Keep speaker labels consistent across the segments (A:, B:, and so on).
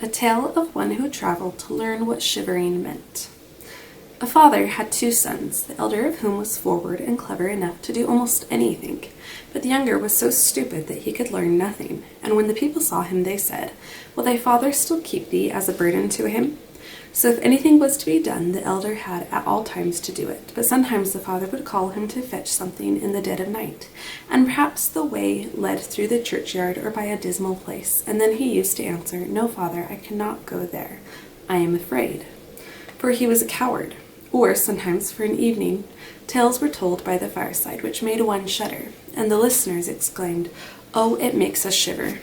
A: A tale of one who traveled to learn what shivering meant. A father had two sons, the elder of whom was forward and clever enough to do almost anything, but the younger was so stupid that he could learn nothing, and when the people saw him they said, "Will thy father still keep thee as a burden to him?" So if anything was to be done, the elder had at all times to do it, but sometimes the father would call him to fetch something in the dead of night, and perhaps the way led through the churchyard or by a dismal place, and then he used to answer, "No, father, I cannot go there. I am afraid." For he was a coward. Or sometimes, for an evening, tales were told by the fireside which made one shudder, and the listeners exclaimed, "Oh, it makes us shiver."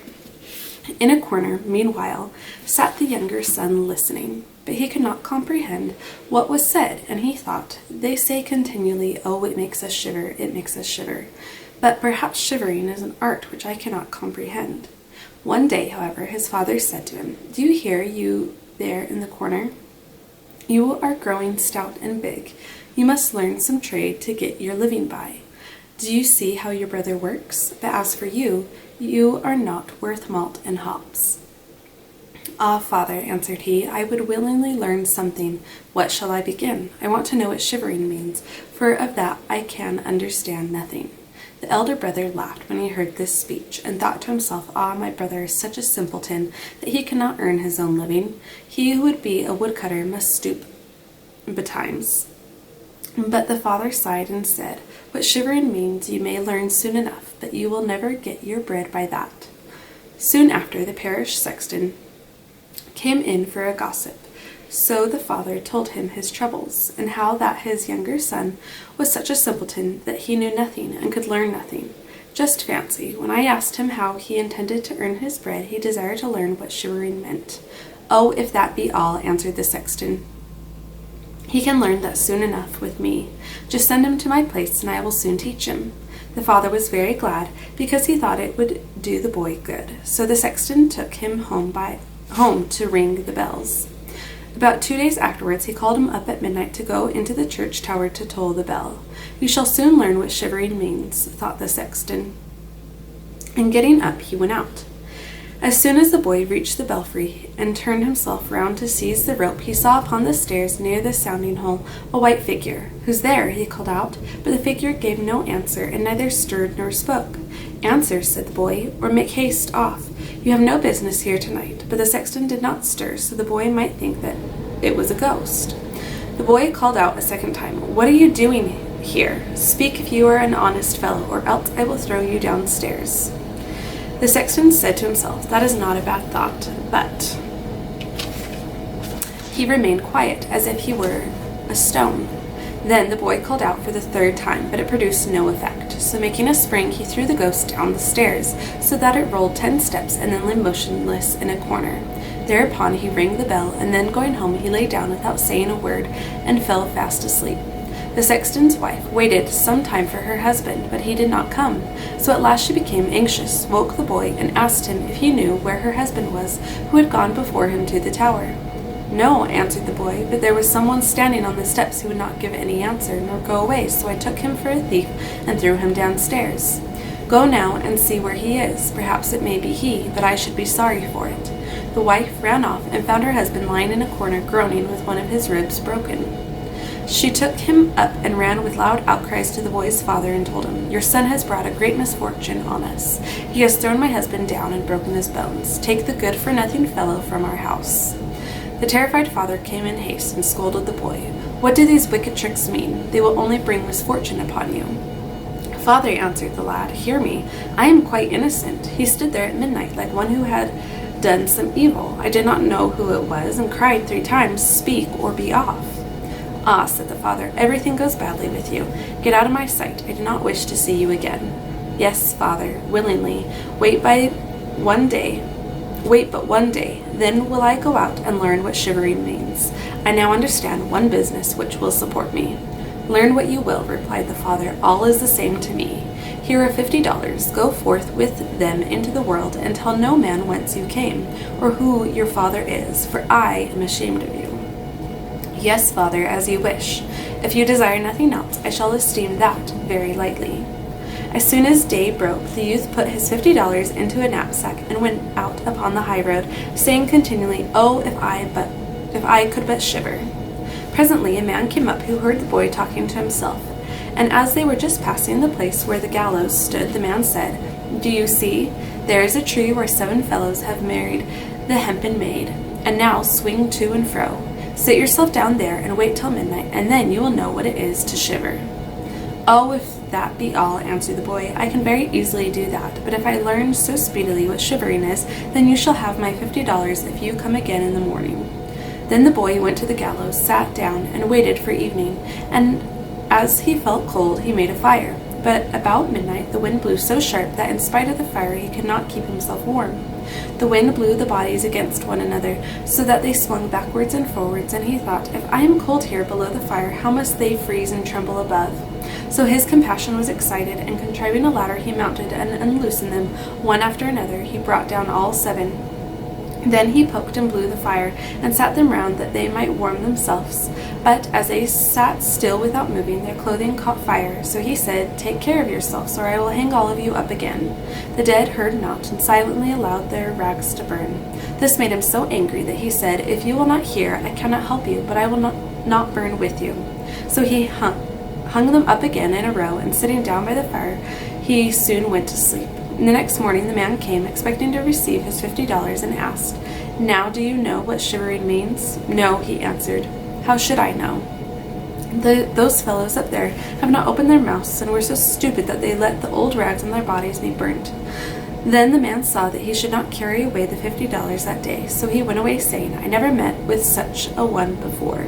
A: In a corner, meanwhile, sat the younger son listening, but he could not comprehend what was said, and he thought, "They say continually, 'Oh, it makes us shiver, it makes us shiver.' But perhaps shivering is an art which I cannot comprehend." One day, however, his father said to him, "Do you hear, you there in the corner? You are growing stout and big. You must learn some trade to get your living by. Do you see how your brother works? But as for you, you are not worth malt and hops." "Ah, father," answered he, "I would willingly learn something. What shall I begin? I want to know what shivering means, for of that I can understand nothing." The elder brother laughed when he heard this speech, and thought to himself, "Ah, my brother is such a simpleton that he cannot earn his own living. He who would be a woodcutter must stoop betimes." But the father sighed and said, "What shivering means you may learn soon enough, but you will never get your bread by that." Soon after, the parish sexton came in for a gossip. So the father told him his troubles, and how that his younger son was such a simpleton that he knew nothing and could learn nothing. "Just fancy, when I asked him how he intended to earn his bread, he desired to learn what shivering meant." "Oh, if that be all," answered the sexton, "he can learn that soon enough with me. Just send him to my place, and I will soon teach him." The father was very glad, because he thought it would do the boy good. So the sexton took him home to ring the bells. About 2 days afterwards he called him up at midnight to go into the church tower to toll the bell. "You shall soon learn what shivering means," thought the sexton. And getting up, he went out. As soon as the boy reached the belfry and turned himself round to seize the rope, he saw upon the stairs near the sounding hole a white figure. "Who's there?" he called out, but the figure gave no answer, and neither stirred nor spoke. "Answer," said the boy, "or make haste off. You have no business here tonight." But the sexton did not stir, so the boy might think that it was a ghost. The boy called out a second time, "What are you doing here? Speak if you are an honest fellow, or else I will throw you downstairs." The sexton said to himself, "That is not a bad thought," but he remained quiet, as if he were a stone. Then the boy called out for the third time, but it produced no effect. So making a spring, he threw the ghost down the stairs, so that it rolled 10 steps and then lay motionless in a corner. Thereupon he rang the bell, and then going home he lay down without saying a word, and fell fast asleep. The sexton's wife waited some time for her husband, but he did not come. So at last she became anxious, woke the boy, and asked him if he knew where her husband was, who had gone before him to the tower. "No," answered the boy, "but there was someone standing on the steps who would not give any answer, nor go away, so I took him for a thief and threw him downstairs. Go now and see where he is. Perhaps it may be he, but I should be sorry for it." The wife ran off and found her husband lying in a corner groaning with one of his ribs broken. She took him up and ran with loud outcries to the boy's father and told him, "Your son has brought a great misfortune on us. He has thrown my husband down and broken his bones. Take the good-for-nothing fellow from our house." The terrified father came in haste and scolded the boy. "What do these wicked tricks mean? They will only bring misfortune upon you." "Father," answered the lad, "hear me. I am quite innocent. He stood there at midnight like one who had done some evil. I did not know who it was, and cried 3 times, 'Speak, or be off.'" "Ah," said the father, "everything goes badly with you. Get out of my sight. I do not wish to see you again." "Yes, father, willingly. Wait but one day, then will I go out and learn what shivering means. I now understand one business which will support me." "Learn what you will," replied the father, "all is the same to me. Here are $50. Go forth with them into the world, and tell no man whence you came, or who your father is, for I am ashamed of you." "Yes, father, as you wish. If you desire nothing else, I shall esteem that very lightly." As soon as day broke, the youth put his $50 into a knapsack and went out upon the high road, saying continually, "Oh, if I could but shiver." Presently a man came up who heard the boy talking to himself, and as they were just passing the place where the gallows stood, the man said, "Do you see? There is a tree where 7 fellows have married the hempen maid, and now swing to and fro. Sit yourself down there and wait till midnight, and then you will know what it is to shiver." "Oh, if that be all," answered the boy, "I can very easily do that, but if I learn so speedily what shivering is, then you shall have my $50 if you come again in the morning." Then the boy went to the gallows, sat down, and waited for evening, and as he felt cold, he made a fire. But about midnight the wind blew so sharp that in spite of the fire he could not keep himself warm. The wind blew the bodies against one another, so that they swung backwards and forwards, and he thought, "If I am cold here below the fire, how must they freeze and tremble above?" So his compassion was excited, and contriving a ladder he mounted and unloosened them, one after another. He brought down all 7. Then he poked and blew the fire, and sat them round that they might warm themselves. But as they sat still without moving, their clothing caught fire. So he said, "Take care of yourselves, or I will hang all of you up again." The dead heard not, and silently allowed their rags to burn. This made him so angry that he said, "If you will not hear, I cannot help you, but I will not burn with you." So he hung them up again in a row, and sitting down by the fire, he soon went to sleep. The next morning the man came, expecting to receive his $50, and asked, "Now do you know what shivering means?" "No," he answered. "How should I know? Those fellows up there have not opened their mouths, and were so stupid that they let the old rags on their bodies be burnt." Then the man saw that he should not carry away the $50 that day, so he went away saying, "I never met with such a one before."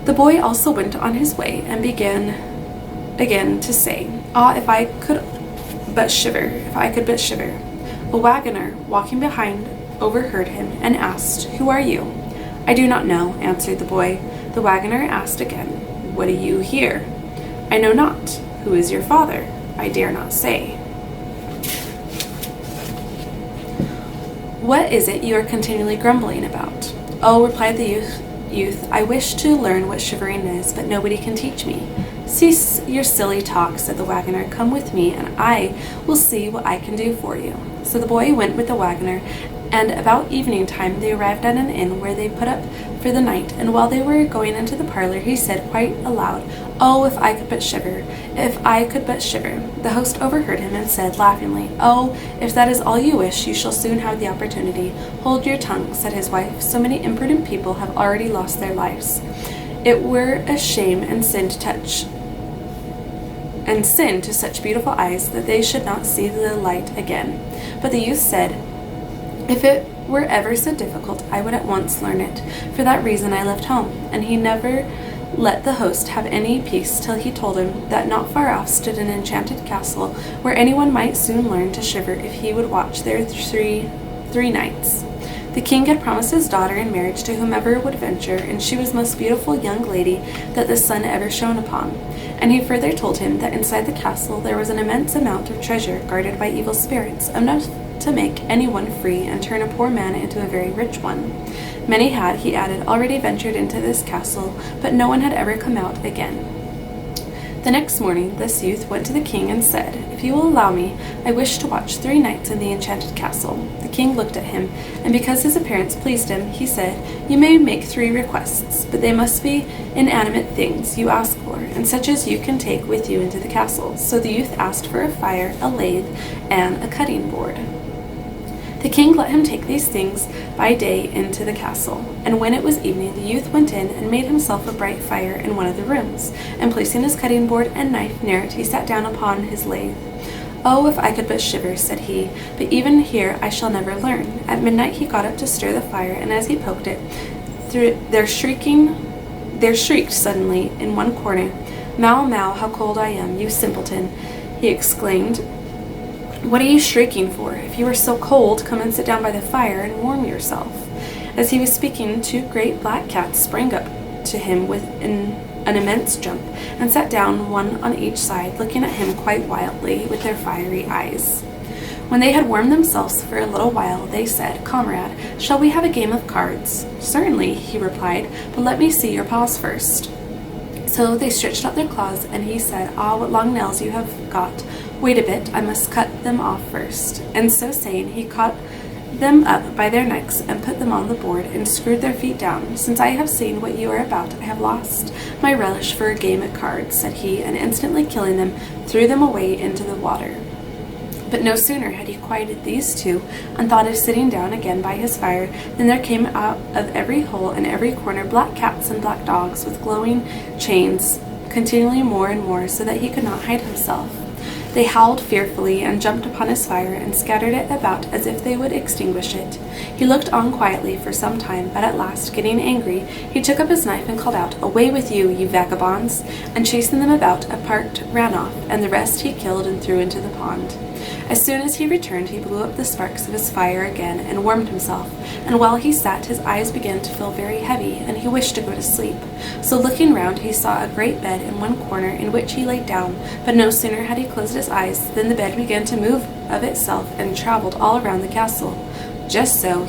A: The boy also went on his way, and began again to say, "Ah, if I could but shiver, if I could but shiver." A wagoner, walking behind, overheard him, and asked, "Who are you?" "I do not know," answered the boy. The wagoner asked again, "What do you here?" "I know not." "Who is your father?" "I dare not say." "What is it you are continually grumbling about?" "Oh," replied the youth, "I wish to learn what shivering is, but nobody can teach me." "Cease your silly talk," said the wagoner. "Come with me, and I will see what I can do for you." So the boy went with the wagoner, and about evening time they arrived at an inn where they put up for the night. And while they were going into the parlor, he said quite aloud, "Oh, if I could but shiver, if I could but shiver." The host overheard him and said laughingly, "Oh, if that is all you wish, you shall soon have the opportunity." "Hold your tongue," said his wife. "So many imprudent people have already lost their lives. It were a shame and sin to such beautiful eyes that they should not see the light again." But the youth said, "If it were ever so difficult, I would at once learn it. For that reason I left home." And he never let the host have any peace till he told him that not far off stood an enchanted castle, where anyone might soon learn to shiver if he would watch there three nights. The king had promised his daughter in marriage to whomever would venture, and she was the most beautiful young lady that the sun ever shone upon. And he further told him that inside the castle there was an immense amount of treasure guarded by evil spirits, enough to make anyone free and turn a poor man into a very rich one. Many had, he added, already ventured into this castle, but no one had ever come out again. The next morning this youth went to the king and said, "If you will allow me, I wish to watch 3 nights in the enchanted castle." The king looked at him, and because his appearance pleased him, he said, "You may make 3 requests, but they must be inanimate things you ask for, and such as you can take with you into the castle." So the youth asked for a fire, a lathe, and a cutting board. The king let him take these things by day into the castle, and when it was evening the youth went in and made himself a bright fire in one of the rooms, and placing his cutting board and knife near it, he sat down upon his lathe. "Oh, if I could but shiver," said he, "but even here I shall never learn." At midnight he got up to stir the fire, and as he poked it, there shrieked suddenly in one corner, "Mau, mau, how cold I am, you simpleton!" He exclaimed, "What are you shrieking for? If you are so cold, come and sit down by the fire and warm yourself." As he was speaking, 2 great black cats sprang up to him with an immense jump, and sat down one on each side, looking at him quite wildly with their fiery eyes. When they had warmed themselves for a little while, they said, "Comrade, shall we have a game of cards?" "Certainly," he replied, "but let me see your paws first." So they stretched out their claws, and he said, "Ah, what long nails you have got! Wait a bit, I must cut them off first." And so saying, he caught them up by their necks and put them on the board and screwed their feet down. "Since I have seen what you are about, I have lost my relish for a game at cards," said he, and instantly killing them, threw them away into the water. But no sooner had he quieted these two, and thought of sitting down again by his fire, than there came out of every hole and every corner black cats and black dogs with glowing chains, continually more and more, so that he could not hide himself. They howled fearfully and jumped upon his fire and scattered it about as if they would extinguish it. He looked on quietly for some time, but at last, getting angry, he took up his knife and called out, "Away with you, you vagabonds!" and chasing them about, a part ran off, and the rest he killed and threw into the pond. As soon as he returned, he blew up the sparks of his fire again and warmed himself, and while he sat, his eyes began to feel very heavy, and he wished to go to sleep. So looking round, he saw a great bed in one corner, in which he lay down, but no sooner had he closed his eyes than the bed began to move of itself and travelled all around the castle. "Just so,"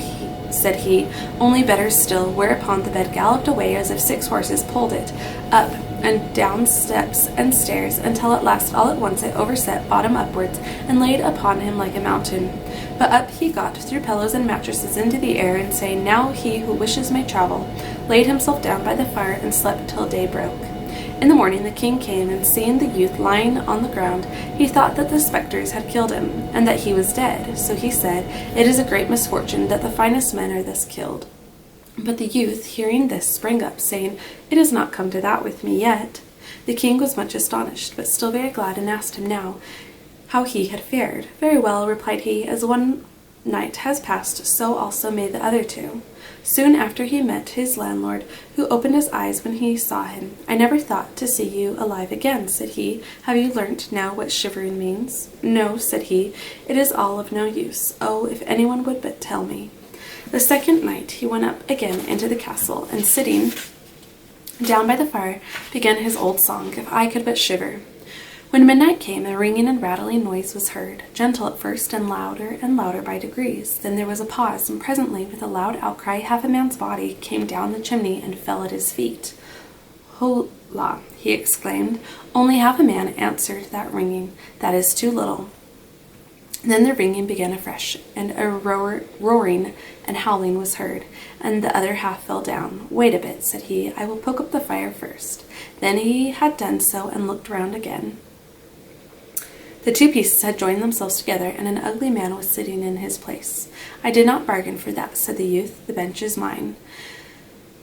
A: said he, "only better still," whereupon the bed galloped away as if 6 horses pulled it, up and down steps and stairs, until at last all at once it overset bottom upwards and laid upon him like a mountain. But up he got through pillows and mattresses into the air, and saying, "Now he who wishes may travel," laid himself down by the fire and slept till day broke. In the morning the king came, and seeing the youth lying on the ground, he thought that the spectres had killed him, and that he was dead. So he said, "It is a great misfortune that the finest men are thus killed." But the youth, hearing this, sprang up, saying, "It has not come to that with me yet." The king was much astonished, but still very glad, and asked him now how he had fared. "Very well," replied he, "as one night has passed, so also may the other two." Soon after he met his landlord, who opened his eyes when he saw him. "I never thought to see you alive again," said he. "Have you learnt now what shivering means?" "No," said he, "it is all of no use. Oh, if anyone would but tell me." The second night he went up again into the castle, and sitting down by the fire, began his old song, "If I could but shiver." When midnight came, a ringing and rattling noise was heard, gentle at first and louder by degrees. Then there was a pause, and presently, with a loud outcry, half a man's body came down the chimney and fell at his feet. "Hola!" he exclaimed. "Only half a man," answered that ringing. "That is too little." Then the ringing began afresh, and a roaring and howling was heard, and the other half fell down. "Wait a bit," said he, "I will poke up the fire first." Then he had done so, and looked round again. The two pieces had joined themselves together, and an ugly man was sitting in his place. "I did not bargain for that," said the youth. "The bench is mine."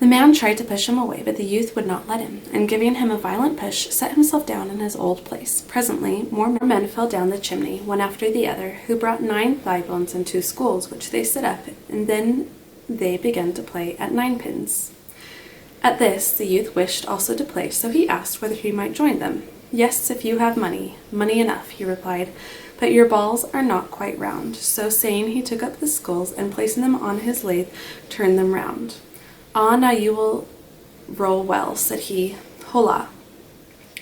A: The man tried to push him away, but the youth would not let him, and giving him a violent push, set himself down in his old place. Presently more men fell down the chimney, one after the other, who brought 9 thigh bones and 2 skulls, which they set up, and then they began to play at ninepins. At this the youth wished also to play, so he asked whether he might join them. "Yes, if you have money." "Money enough," he replied, "but your balls are not quite round." So saying, he took up the skulls, and placing them on his lathe, turned them round. "Ah, now you will roll well," said he. "Hola!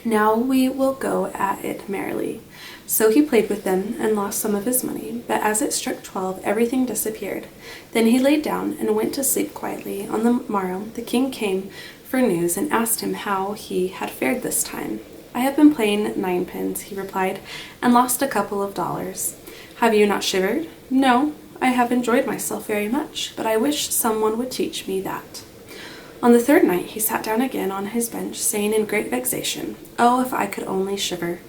A: Now we will go at it merrily." So he played with them, and lost some of his money, but as it struck 12, everything disappeared. Then he lay down, and went to sleep quietly. On the morrow the king came for news, and asked him how he had fared this time. "I have been playing ninepins," he replied, "and lost a couple of dollars." "Have you not shivered?" "No, I have enjoyed myself very much, but I wish someone would teach me that." On the third night he sat down again on his bench, saying in great vexation, "Oh, if I could only shiver."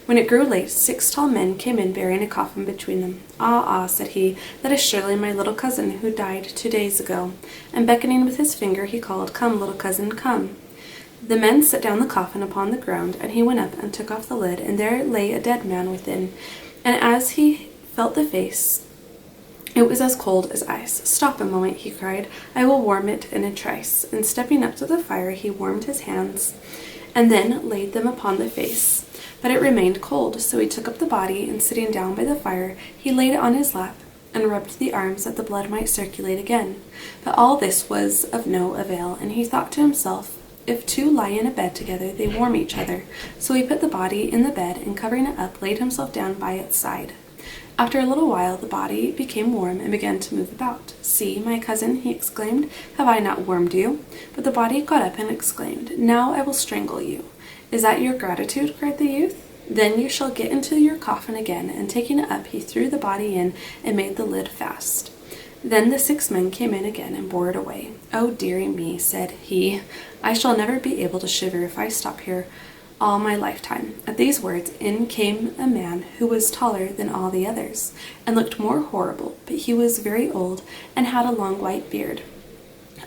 A: When it grew late, 6 tall men came in bearing a coffin between them. "Ah, ah," said he, "that is surely my little cousin who died 2 days ago." And beckoning with his finger, he called, "Come, little cousin, come." The men set down the coffin upon the ground, and he went up and took off the lid, and there lay a dead man within. And as he felt the face, it was as cold as ice. "Stop a moment," he cried, "I will warm it in a trice." And stepping up to the fire, he warmed his hands, and then laid them upon the face. But it remained cold, so he took up the body, and sitting down by the fire, he laid it on his lap, and rubbed the arms that the blood might circulate again. But all this was of no avail, and he thought to himself, "If 2 lie in a bed together, they warm each other." So he put the body in the bed, and covering it up, laid himself down by its side. After a little while, the body became warm and began to move about. "See, my cousin," he exclaimed, "have I not warmed you?" But the body got up and exclaimed, "Now I will strangle you." "Is that your gratitude?" cried the youth. "Then you shall get into your coffin again," and taking it up, he threw the body in and made the lid fast. Then the 6 men came in again and bore it away. "Oh, dearie me," said he, "I shall never be able to shiver if I stop here all my lifetime." At these words, in came a man who was taller than all the others, and looked more horrible, but he was very old, and had a long white beard.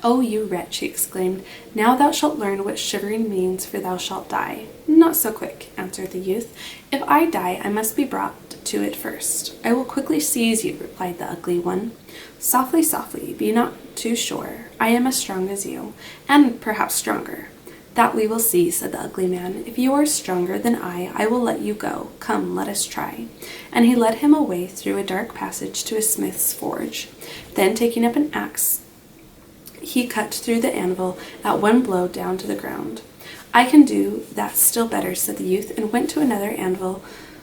A: "Oh, you wretch," he exclaimed, "now thou shalt learn what shivering means, for thou shalt die." "Not so quick," answered the youth. "If I die, I must be brought to it first." "I will quickly seize you," replied the ugly one. "Softly, softly, be not too sure. I am as strong as you, and perhaps stronger." "That we will see," said the ugly man. "If you are stronger than I will let you go. Come, let us try." And he led him away through a dark passage to a smith's forge. Then, taking up an axe, he cut through the anvil at one blow down to the ground. "I can do that still better," said the youth, and went to another anvil,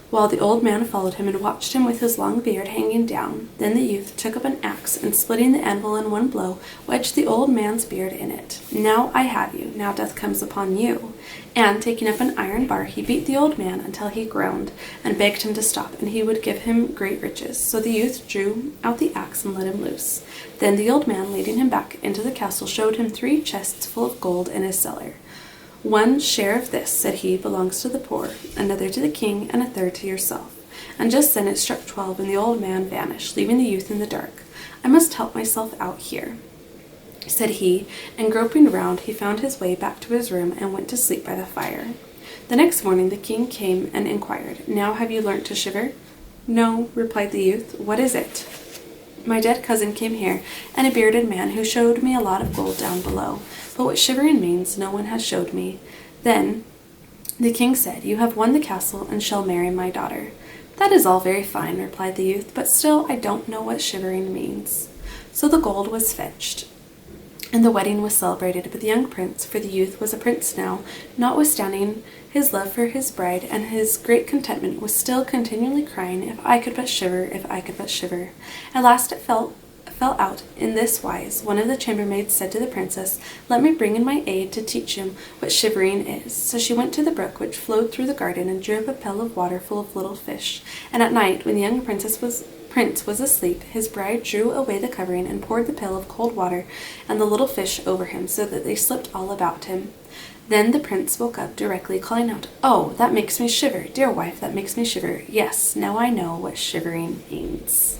A: while the old man followed him and watched him with his long beard hanging down. Then the youth took up an axe, and splitting the anvil in one blow, wedged the old man's beard in it. "Now I have you, now death comes upon you." And taking up an iron bar, he beat the old man until he groaned, and begged him to stop, and he would give him great riches. So the youth drew out the axe and let him loose. Then the old man, leading him back into the castle, showed him 3 chests full of gold in his cellar. "One share of this," said he, "belongs to the poor, another to the king, and a third to yourself." And just then it struck 12, and the old man vanished, leaving the youth in the dark. "I must help myself out here," said he, and groping round, he found his way back to his room and went to sleep by the fire. The next morning the king came and inquired, "Now have you learnt to shiver?" "No," replied the youth. "What is it?" "My dead cousin came here, and a bearded man who showed me a lot of gold down below. But what shivering means no one has showed me." Then the king said, "You have won the castle and shall marry my daughter." "That is all very fine," replied the youth, "but still I don't know what shivering means." So the gold was fetched, and the wedding was celebrated. But the young prince, for the youth was a prince now, notwithstanding his love for his bride and his great contentment, was still continually crying, "If I could but shiver, if I could but shiver." At last it fell out in this wise. One of the chambermaids said to the princess, "Let me bring in my aid to teach him what shivering is." So she went to the brook which flowed through the garden and drew up a pail of water full of little fish. And at night, when the young prince was asleep, his bride drew away the covering and poured the pail of cold water and the little fish over him, so that they slipped all about him. Then the prince woke up directly, calling out, "Oh, that makes me shiver! Dear wife, that makes me shiver! Yes, now I know what shivering means."